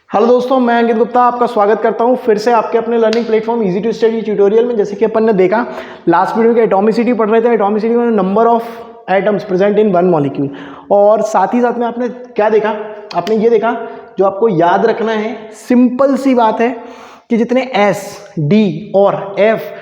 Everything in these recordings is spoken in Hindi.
हेलो दोस्तों, मैं अंकित गुप्ता आपका स्वागत करता हूं फिर से आपके अपने learning platform easy to study tutorial में। जैसे कि अपन ने देखा लास्ट वीडियो के एटॉमिसिटी पढ़ रहे थे। एटॉमिसिटी में number of atoms present in one molecule, और साथ ही साथ में आपने क्या देखा, आपने ये देखा जो आपको याद रखना है, सिंपल सी बात है कि जितने एस डी और एफ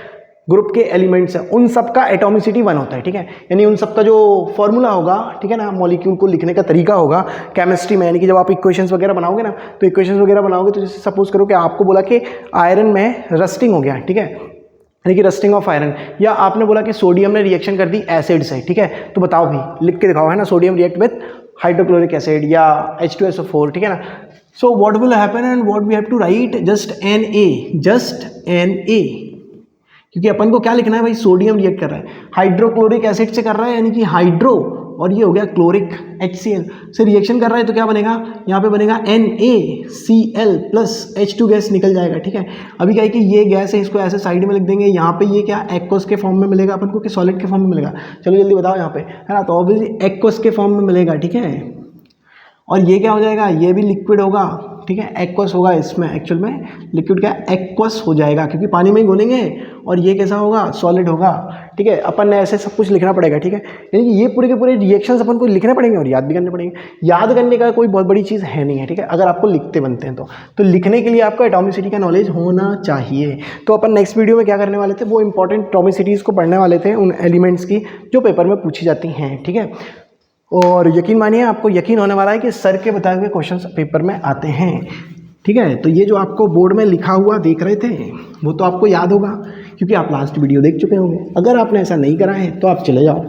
ग्रुप के एलिमेंट्स हैं उन सब का एटॉमिसिटी 1 होता है। ठीक है, यानी उन सब का जो फॉर्मूला होगा, ठीक है ना, मॉलिक्यूल को लिखने का तरीका होगा केमिस्ट्री में, यानी कि जब आप इक्वेशंस वगैरह बनाओगे ना, तो इक्वेशंस वगैरह बनाओगे तो जैसे सपोज करो कि आपको बोला कि आयरन में रस्टिंग हो गया, ठीक है, यानी कि रस्टिंग ऑफ आयरन, या आपने बोला कि सोडियम ने रिएक्शन कर दी एसिड से, ठीक है, तो बताओ भी, लिख के दिखाओ, है ना, sodium react with hydrochloric acid या H2SO4, ठीक है ना। So what will happen and what we have to write, just Na, क्योंकि अपन को क्या लिखना है भाई, सोडियम रिएक्ट कर रहा है हाइड्रोक्लोरिक एसिड से कर रहा है, यानी कि हाइड्रो, और ये हो गया क्लोरिक HCl से रिएक्शन कर रहा है, तो क्या बनेगा, यहाँ पे बनेगा NaCl प्लस H2 गैस निकल जाएगा। ठीक है, अभी क्या है कि ये गैस है, इसको ऐसे साइड में लिख देंगे, यहाँ पे ये क्या एक्वस के फॉर्म में मिलेगा अपन को कि सॉलिड के फॉर्म में मिलेगा, चलो जल्दी बताओ यहाँ पे, है ना, तो ऑब्वियसली एक्वस के फॉर्म में मिलेगा। ठीक है, और ये क्या हो जाएगा, ये भी लिक्विड होगा, ठीक है, एक्वस होगा, इसमें एक्चुअल में लिक्विड क्या एक्वस हो जाएगा क्योंकि पानी में ही घोलेंगे, और ये कैसा होगा, सॉलिड होगा। ठीक है, अपन ने ऐसे सब कुछ लिखना पड़ेगा। ठीक है, यानी कि ये पूरे के पूरे रिएक्शंस अपन को लिखने पड़ेंगे और याद भी करने पड़ेंगे। याद करने का कोई बहुत बड़ी चीज़ है नहीं है, ठीक है, अगर आपको लिखते बनते हैं तो लिखने के लिए आपको एटॉमिसिटी का नॉलेज होना चाहिए। तो अपन नेक्स्ट वीडियो में क्या करने वाले थे, वो इंपॉर्टेंट एटॉमिसिटीज़ को पढ़ने वाले थे, उन एलिमेंट्स की जो पेपर में पूछी जाती हैं। ठीक है, और यकीन मानिए, आपको यकीन होने वाला है कि सर के बताए हुए क्वेश्चंस पेपर में आते हैं। ठीक है, तो ये जो आपको बोर्ड में लिखा हुआ देख रहे थे वो तो आपको याद होगा क्योंकि आप लास्ट वीडियो देख चुके होंगे। अगर आपने ऐसा नहीं करा है तो आप चले जाओ,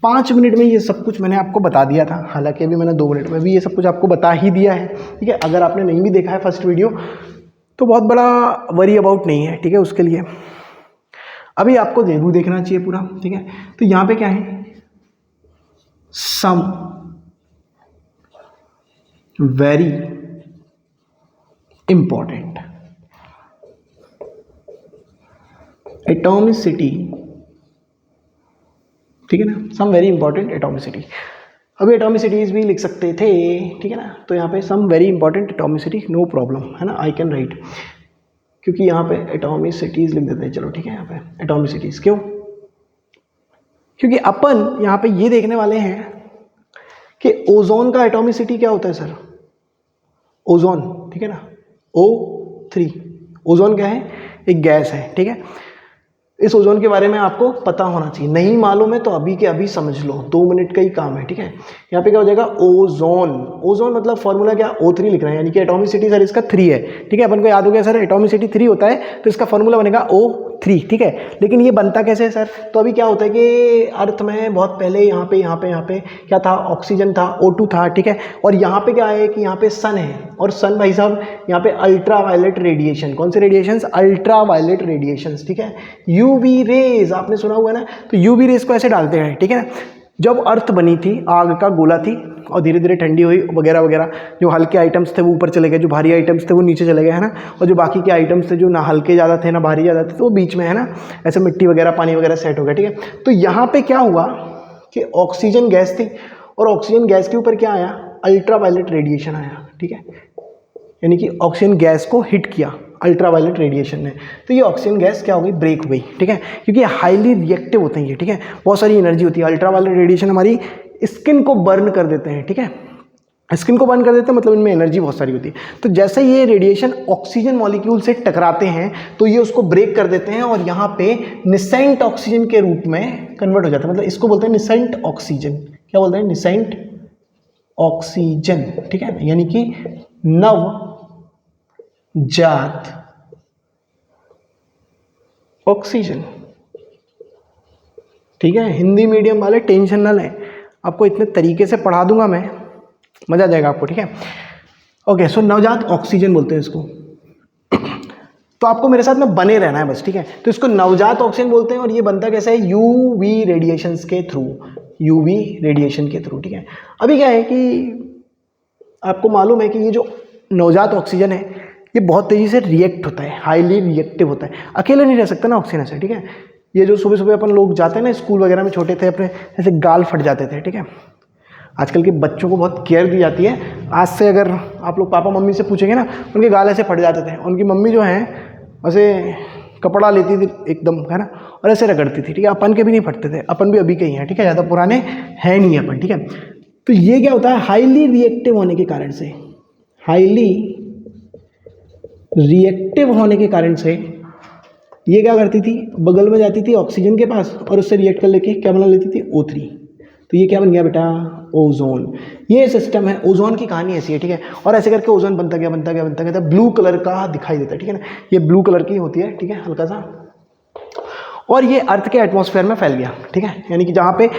5 मिनट में ये सब कुछ मैंने आपको बता दिया था, हालांकि अभी मैंने 2 मिनट में भी ये सब कुछ आपको बता ही दिया है। ठीक है, अगर आपने नहीं भी देखा है फर्स्ट वीडियो तो बहुत बड़ा वरी अबाउट नहीं है। ठीक है, उसके लिए अभी आपको जरूर देखना चाहिए पूरा। ठीक है, तो यहाँ पे क्या है, सम वेरी इंपॉर्टेंट एटॉमिसिटी, ठीक है ना, सम वेरी इंपॉर्टेंट एटॉमिसिटी। अभी एटॉमिसिटीज भी लिख सकते थे, ठीक है ना, तो यहाँ पे some very important atomicity, no problem, है ना, आई कैन राइट, क्योंकि यहाँ पे एटॉमिसिटीज लिख देते हैं। चलो ठीक है, यहाँ पे एटॉमिसिटीज क्यों, क्योंकि अपन यहाँ पे ये देखने वाले हैं कि ओजोन का एटॉमिसिटी क्या होता है सर, ओजोन, ठीक है ना, O3, ओजोन क्या है, एक गैस है। ठीक है, इस ओजोन के बारे में आपको पता होना चाहिए, नहीं मालूम है तो अभी के अभी समझ लो, 2 मिनट का ही काम है। ठीक है, यहाँ पे क्या हो जाएगा, ओजोन, ओजोन मतलब फॉर्मूला क्या, O3 लिख रहे हैं, यानी कि एटॉमिसिटी सर इसका 3 है। ठीक है, अपन को याद हो गया सर एटॉमिसिटी 3 होता है, तो इसका फॉर्मूला बनेगा O3। ठीक है, लेकिन ये बनता कैसे है सर, तो अभी क्या होता है कि अर्थ में बहुत पहले यहाँ पे क्या था, ऑक्सीजन था, O2 था। ठीक है, और यहाँ पे क्या है कि यहाँ पे सन है, और सन भाई साहब यहाँ पे अल्ट्रा वायलेट रेडिएशन, कौन से रेडिएशंस, अल्ट्रा वायलेट रेडिएशंस। ठीक है, यूवी रेज आपने सुना हुआ ना, तो यूवी रेज को ऐसे डालते हैं। ठीक है, जब अर्थ बनी थी, आग का गोला थी, और धीरे धीरे ठंडी हुई वगैरह वगैरह, जो हल्के आइटम्स थे वो ऊपर चले गए, जो भारी आइटम्स थे वो नीचे चले गए, है ना, और जो बाकी के आइटम्स थे जो ना हल्के ज़्यादा थे ना भारी ज़्यादा थे तो वो बीच में, है ना, ऐसे मिट्टी वगैरह पानी वगैरह सेट हो गया। ठीक है, तो यहाँ पे क्या हुआ कि ऑक्सीजन गैस थी, और ऑक्सीजन गैस के ऊपर क्या आया, अल्ट्रा वायलेट रेडिएशन आया। ठीक है, यानी कि ऑक्सीजन गैस को हिट किया अल्ट्रा वायलेट रेडिएशन ने, तो ये ऑक्सीजन गैस क्या हो गई, ब्रेक हो गई। ठीक है, क्योंकि हाईली रिएक्टिव होते हैं ये। ठीक है, बहुत सारी एनर्जी होती है, अल्ट्रा वायलेट रेडिएशन हमारी स्किन को बर्न कर देते हैं। ठीक है, स्किन को बर्न कर देते हैं मतलब इनमें एनर्जी बहुत सारी होती है। तो जैसे ये रेडिएशन ऑक्सीजन मॉलिक्यूल से टकराते हैं तो ये उसको ब्रेक कर देते हैं, और यहाँ पे निसेंट ऑक्सीजन के रूप में कन्वर्ट हो जाता है, मतलब इसको बोलते हैं निसेंट ऑक्सीजन। क्या बोलते हैं, निसेंट ऑक्सीजन। ठीक है, यानी कि नव जात ऑक्सीजन। ठीक है, हिंदी मीडियम वाले टेंशन ना लें, आपको इतने तरीके से पढ़ा दूंगा मैं, मजा आ जाएगा आपको। ठीक है, ओके, सो नवजात ऑक्सीजन बोलते हैं इसको। तो आपको मेरे साथ में बने रहना है बस। ठीक है, तो इसको नवजात ऑक्सीजन बोलते हैं, और ये बनता कैसे है, यूवी रेडिएशंस के थ्रू, यूवी रेडिएशन के थ्रू। ठीक है, अभी क्या है कि आपको मालूम है कि ये जो नवजात ऑक्सीजन है ये बहुत तेजी से रिएक्ट होता है, हाईली रिएक्टिव होता है, अकेले नहीं रह सकता ना ऑक्सीजन से। ठीक है, ये जो सुबह सुबह अपन लोग जाते हैं ना स्कूल वगैरह में, छोटे थे अपने ऐसे गाल फट जाते थे। ठीक है, आजकल के बच्चों को बहुत केयर दी जाती है। आज से अगर आप लोग पापा मम्मी से पूछेंगे ना, उनके गाल ऐसे फट जाते थे। उनकी मम्मी जो है ऐसे कपड़ा लेती थी एकदम, है ना, और ऐसे रगड़ती थी, ठीक है। अपन के भी नहीं फटते थे, अपन भी अभी के ही हैं, ठीक है, ज़्यादा पुराने हैं नहीं अपन, ठीक है। तो ये क्या होता है, हाईली रिएक्टिव होने के कारण से, हाईली रिएक्टिव होने के कारण से ये क्या करती थी, बगल में जाती थी ऑक्सीजन के पास और उससे रिएक्ट कर लेके क्या बना लेती थी, O3। तो ये क्या बन गया बेटा, ओजोन। ये सिस्टम है, ओजोन की कहानी ऐसी है, ठीक है। और ऐसे करके ओजोन बनता गया बनता गया बनता गया, तो ब्लू कलर का दिखाई देता है, ठीक है ना। ये ब्लू कलर की होती है, ठीक है, हल्का सा। और ये अर्थ के एटमॉस्फेयर में फैल गया, ठीक है। यानी कि जहाँ पे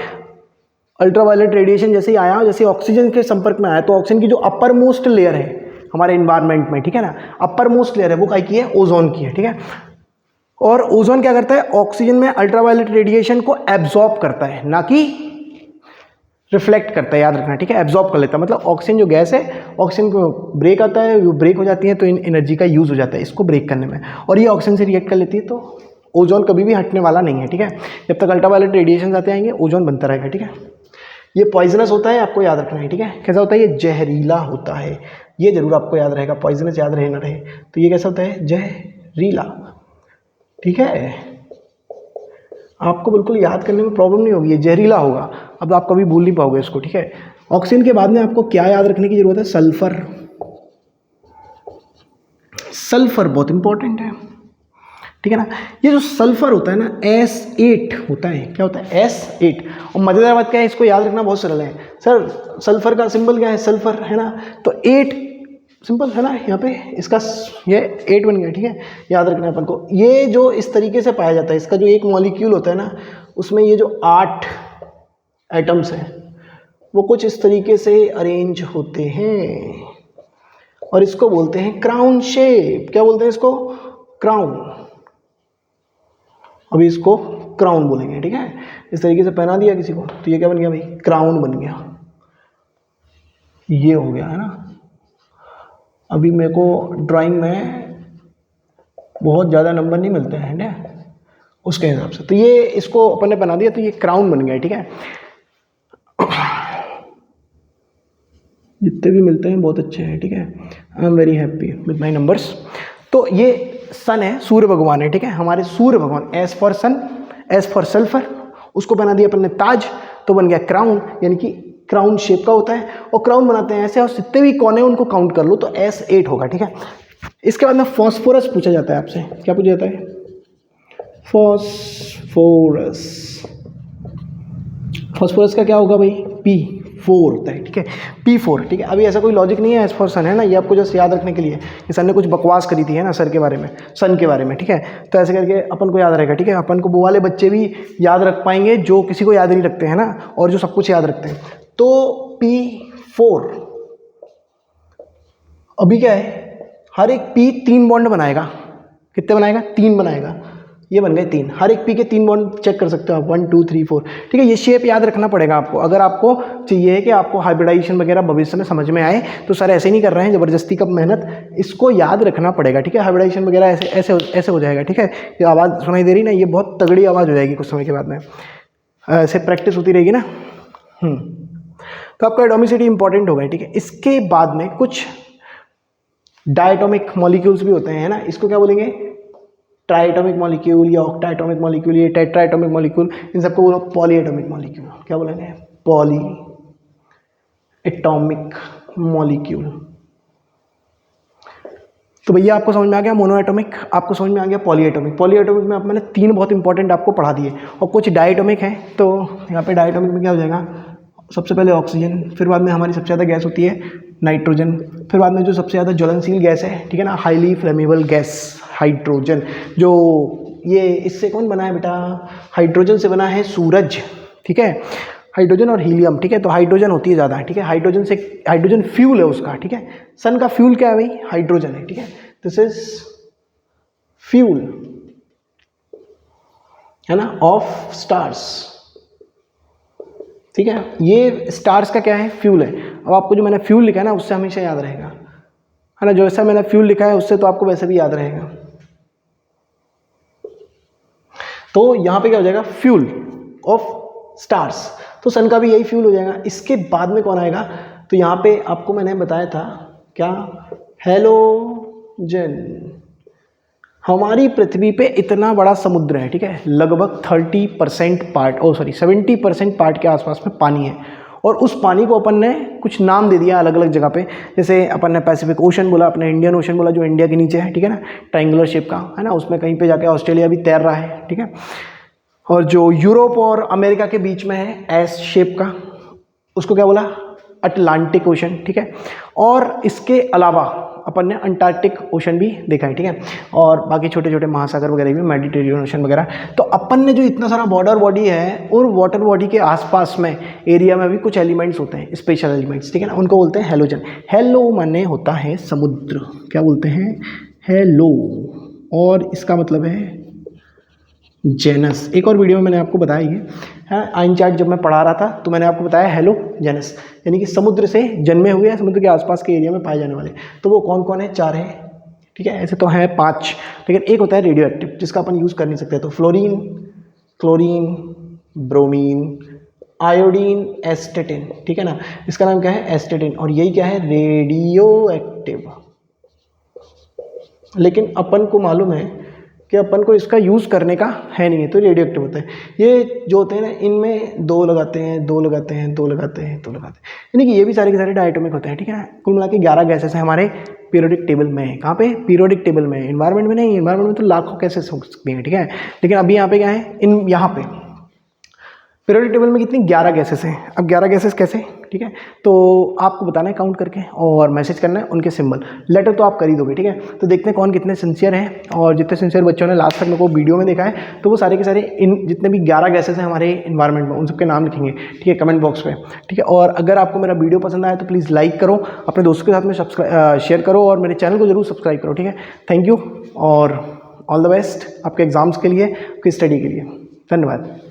अल्ट्रावायलेट रेडिएशन जैसे ही आया, जैसे ऑक्सीजन के संपर्क में आया, तो ऑक्सीजन की जो अपर मोस्ट लेयर है हमारे इन्वायरमेंट में, ठीक है ना, अपर मोस्ट लेयर है वो काय की है, ओजोन की है, ठीक है। और ओजोन क्या करता है, ऑक्सीजन में अल्ट्रावायलेट रेडिएशन को एब्जॉर्ब करता है, ना कि रिफ्लेक्ट करता है, याद रखना, ठीक है। एब्जॉर्ब कर लेता है, मतलब ऑक्सीजन जो गैस है, ऑक्सीजन को ब्रेक आता है, वो ब्रेक हो जाती है तो एनर्जी का यूज़ हो जाता है इसको ब्रेक करने में, और ये ऑक्सीजन से रिएक्ट कर लेती है। तो ओजोन कभी भी हटने वाला नहीं है, ठीक है। जब तक अल्ट्रावायलेट रेडिएशन आते आएंगे, ओजोन बनता रहेगा, ठीक है। ये पॉइजनस होता है, आपको याद रखना है, ठीक है। कैसा होता है, ये जहरीला होता है, ये जरूर आपको याद रहेगा, पॉइजनस याद रहे ना रहे। तो ये कैसा होता है, जहरीला, ठीक है। आपको बिल्कुल याद करने में प्रॉब्लम नहीं होगी, ये जहरीला होगा, अब आप कभी भूल नहीं पाओगे इसको, ठीक है। ऑक्सीजन के बाद में आपको क्या याद रखने की जरूरत है, सल्फर। सल्फर बहुत इंपॉर्टेंट है, ठीक है ना। ये जो सल्फर होता है ना, S8 होता है, क्या होता है, S8। और मजेदार बात क्या है, इसको याद रखना बहुत सरल है सर। सल्फर का सिंबल क्या है, सल्फर, है ना। तो 8 सिंपल है ना, यहाँ पे इसका ये 8 बन गया, ठीक है। याद रखना है अपन को, ये जो इस तरीके से पाया जाता है, इसका जो एक मॉलिक्यूल होता है ना, उसमें ये जो 8 एटम्स हैं वो कुछ इस तरीके से अरेंज होते हैं, और इसको बोलते हैं क्राउन शेप। क्या बोलते हैं इसको, क्राउन। अभी इसको क्राउन बोलेंगे, ठीक है। इस तरीके से पहना दिया किसी को, तो ये क्या बन गया भाई, क्राउन बन गया, ये हो गया, है ना। अभी मेरे को ड्राइंग में बहुत ज़्यादा नंबर नहीं मिलते हैं ना उसके हिसाब से, तो ये इसको अपन ने बना दिया, तो ये क्राउन बन गया, ठीक है। जितने भी मिलते हैं बहुत अच्छे हैं, ठीक है। I am very happy with my numbers. तो ये सन है, सूर्य भगवान है, ठीक है, हमारे सूर्य भगवान। S for sun, S for sulphur, उसको बना दिया अपन ने ताज, तो बन गया क्राउन, यानी कि क्राउन शेप का होता है। और क्राउन बनाते हैं ऐसे, और जितने भी कोने उनको काउंट कर लो तो S8 होगा, ठीक है। इसके बाद में फॉस्फोरस पूछा जाता है आपसे, क्या पूछा जाता है, फॉस्फोरस। फॉस्फोरस का क्या होगा भाई, P4 होता है, ठीक है, P4, ठीक है। अभी ऐसा कोई लॉजिक नहीं है एज फॉर सन, है ना, ये आपको जस्ट याद रखने के लिए कि सर ने कुछ बकवास करी थी, है ना, सर के बारे में, सन के बारे में, ठीक है। तो ऐसे करके अपन को याद रहेगा, ठीक है। अपन को वो वाले बच्चे भी याद रख पाएंगे जो किसी को याद नहीं रखते हैं ना, और जो सब कुछ याद रखते हैं। तो P4 अभी क्या है, हर एक P 3 बॉन्ड बनाएगा, कितने बनाएगा, 3 बनाएगा, ये बन गए 3। हर एक P के 3 बॉन्ड चेक कर सकते हो आप, 1 2 3 4, ठीक है। ये शेप याद रखना पड़ेगा आपको, अगर आपको चाहिए है कि आपको हाइब्रिडाइजेशन वगैरह भविष्य में समझ में आए, तो सर ऐसे नहीं कर रहे हैं जबरदस्ती का मेहनत, इसको याद रखना पड़ेगा, ठीक है। हाइब्रिडाइजेशन वगैरह ऐसे ऐसे ऐसे हो जाएगा, ठीक है। ये आवाज़ सुनाई दे रही ना, ये बहुत तगड़ी आवाज़ हो जाएगी कुछ समय के बाद में, ऐसे प्रैक्टिस होती रहेगी ना। तो आपका एटॉमिसिटी इंपॉर्टेंट होगा, ठीक है। इसके बाद में कुछ डायटोमिक मॉलिक्यूल्स भी होते हैं, है ना, इसको क्या बोलेंगे, ट्राइएटॉमिक मॉलिक्यूल या ऑक्टाएटॉमिक मॉलिक्यूल या टेट्राएटॉमिक मॉलिक्यूल, इन सबको बोलो पॉलीएटॉमिक मॉलिक्यूल। क्या बोलेंगे, पॉली एटॉमिक मॉलिक्यूल। तो भैया आपको समझ में आ गया मोनोएटॉमिक, आपको समझ में आ गया पॉलीएटॉमिक। पॉलीएटॉमिक में मैंने 3 बहुत इंपॉर्टेंट आपको पढ़ा दिए, और कुछ डायटोमिक हैं। तो यहाँ पे डायटोमिक में क्या हो जाएगा, सबसे पहले ऑक्सीजन, फिर बाद में हमारी सबसे ज़्यादा गैस होती है नाइट्रोजन, फिर बाद में जो सबसे ज़्यादा ज्वलनशील गैस है, ठीक है ना, हाईली फ्लेमेबल गैस हाइड्रोजन। जो ये इससे कौन बना है बेटा, हाइड्रोजन से बना है सूरज, ठीक है, हाइड्रोजन और हीलियम, ठीक है। तो हाइड्रोजन होती है ज़्यादा, ठीक है, हाइड्रोजन से, हाइड्रोजन फ्यूल है उसका, ठीक है। सन का फ्यूल क्या है भाई, हाइड्रोजन है, ठीक है। दिस इज फ्यूल, है ना, ऑफ स्टार्स, ठीक है। ये स्टार्स का क्या है, फ्यूल है। अब आपको जो मैंने फ्यूल लिखा है ना, उससे हमेशा याद रहेगा, है ना, जो ऐसा मैंने फ्यूल लिखा है उससे तो आपको वैसे भी याद रहेगा। तो यहाँ पे क्या हो जाएगा, फ्यूल ऑफ स्टार्स। तो सन का भी यही फ्यूल हो जाएगा। इसके बाद में कौन आएगा, तो यहाँ पे आपको मैंने बताया था क्या, हैलोजन। हमारी पृथ्वी पे इतना बड़ा समुद्र है, ठीक है, लगभग 30% पार्ट 70% पार्ट के आसपास में पानी है, और उस पानी को अपन ने कुछ नाम दे दिया अलग अलग जगह पे। जैसे अपन ने पैसिफिक ओशन बोला, अपने इंडियन ओशन बोला जो इंडिया के नीचे है, ठीक है ना, ट्रायंगुलर शेप का है ना, उसमें कहीं पे जाके ऑस्ट्रेलिया भी तैर रहा है, ठीक है। और जो यूरोप और अमेरिका के बीच में है एस शेप का, उसको क्या बोला, अटलांटिक ओशन, ठीक है। और इसके अलावा अपन ने अंटार्कटिक ओशन भी देखा है, ठीक है, और बाकी छोटे छोटे महासागर वगैरह भी, मेडिटेरियन ओशन वगैरह। तो अपन ने जो इतना सारा बॉर्डर बॉडी है, और वाटर बॉडी के आसपास में एरिया में भी कुछ एलिमेंट्स होते हैं, स्पेशल एलिमेंट्स, ठीक है ना, उनको बोलते हैं हैलोजन। हेलो माने होता है समुद्र, क्या बोलते हैं, हेलो, और इसका मतलब है जेनस। एक और वीडियो में मैंने आपको बताया ये है, आइन चार्ट जब मैं पढ़ा रहा था तो मैंने आपको बताया हेलो जेनस, यानी कि समुद्र से जन्मे हुए, समुद्र के आसपास के एरिया में पाए जाने वाले। तो वो कौन कौन है, 4 है, ठीक है, ऐसे तो हैं 5, लेकिन एक होता है रेडियो एक्टिव जिसका अपन यूज़ कर नहीं सकते। तो फ्लोरीन, क्लोरीन, ब्रोमीन, आयोडीन, एस्टेटिन, ठीक है ना, इसका नाम क्या है, एस्टेटिन, और यही क्या है, रेडियो एक्टिव। लेकिन अपन को मालूम है कि अपन को इसका यूज़ करने का है नहीं है, तो रेडियो एक्टिव होता है। ये जो होते हैं ना, इनमें 2 लगाते हैं, 2 लगाते हैं, 2 लगाते हैं, 2 लगाते हैं, यानी कि ये भी सारे के सारे डायटोमिक होते हैं, ठीक है ना। कुल मिला के 11 गैसेस हैं हमारे पीरियोडिक टेबल में। कहाँ पे, पीरियोडिक टेबल में, इन्वायरमेंट में नहीं, इन्वायरमेंट में तो लाखों गैसेस हो सकती हैं, ठीक है, लेकिन अभी यहाँ पे क्या है, यहाँ पे पीरियोडिक टेबल में कितनी, 11 गैसेस हैं। अब 11 गैसेस कैसे, ठीक है, तो आपको बताना है काउंट करके, और मैसेज करना है उनके सिंबल। लेटर तो आप कर ही दोगे, ठीक है। तो देखते हैं कौन कितने सिंसियर हैं, और जितने सिंसियर बच्चों ने लास्ट तक मेरे को वीडियो में देखा है, तो वो सारे के सारे इन जितने भी 11 गैसेस हैं हमारे इन्वायरमेंट में, उन सबके नाम लिखेंगे, ठीक है, कमेंट बॉक्स में, ठीक है। और अगर आपको मेरा वीडियो पसंद आया तो प्लीज़ लाइक करो, अपने दोस्तों के साथ में शेयर करो, और मेरे चैनल को जरूर सब्सक्राइब करो, ठीक है। थैंक यू, और ऑल द बेस्ट आपके एग्जाम्स के लिए, आपकी स्टडी के लिए। धन्यवाद।